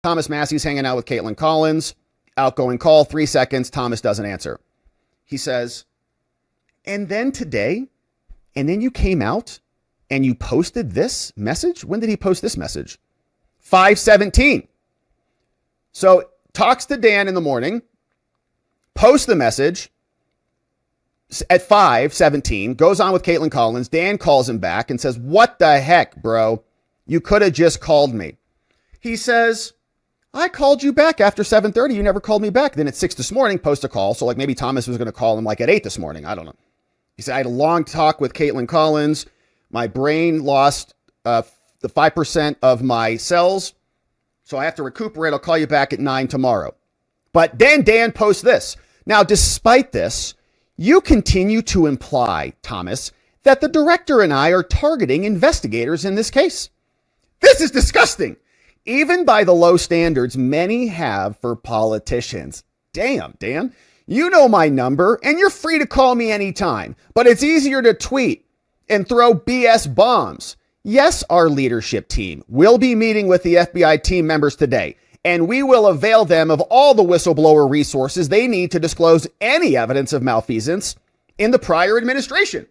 Thomas Massey's hanging out with Caitlin Collins. Outgoing call, 3 seconds. Thomas doesn't answer. He says, and then today, and then you came out and you posted this message? When did he post this message? 5:17. So talks to Dan in the morning, posts the message at 5:17, goes on with Caitlin Collins. Dan calls him back and says, what the heck, bro? You could have just called me. He says, I called you back after 7:30. You never called me back. Then at 6 this morning, post a call. So like maybe Thomas was going to call him like at 8 this morning. I don't know. He said, I had a long talk with Caitlin Collins. My brain lost the 5% of my cells. So I have to recuperate. I'll call you back at 9 tomorrow. But then Dan posts this. Now, despite this, you continue to imply, Thomas, that the director and I are targeting investigators in this case. This is disgusting, even by the low standards many have for politicians. Damn, Dan, you know my number and you're free to call me anytime, but it's easier to tweet and throw BS bombs. Yes, our leadership team will be meeting with the FBI team members today, and we will avail them of all the whistleblower resources they need to disclose any evidence of malfeasance in the prior administration.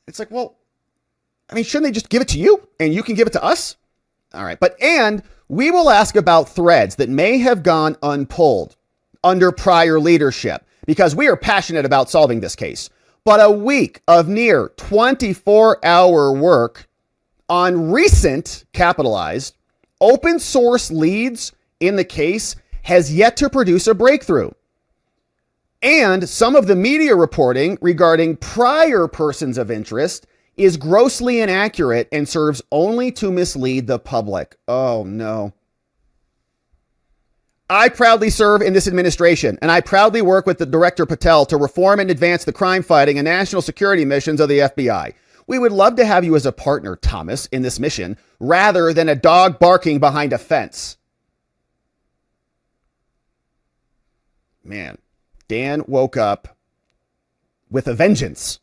It's like, well, I mean, shouldn't they just give it to you and you can give it to us? All right. And we will ask about threads that may have gone unpulled under prior leadership because we are passionate about solving this case. But a week of near 24-hour work on recent, capitalized, open source leads in the case has yet to produce a breakthrough. And some of the media reporting regarding prior persons of interest is grossly inaccurate and serves only to mislead the public. Oh no. I proudly serve in this administration, and I proudly work with the Director Patel to reform and advance the crime fighting and national security missions of the FBI. We would love to have you as a partner, Thomas, in this mission, rather than a dog barking behind a fence. Man, Dan woke up with a vengeance.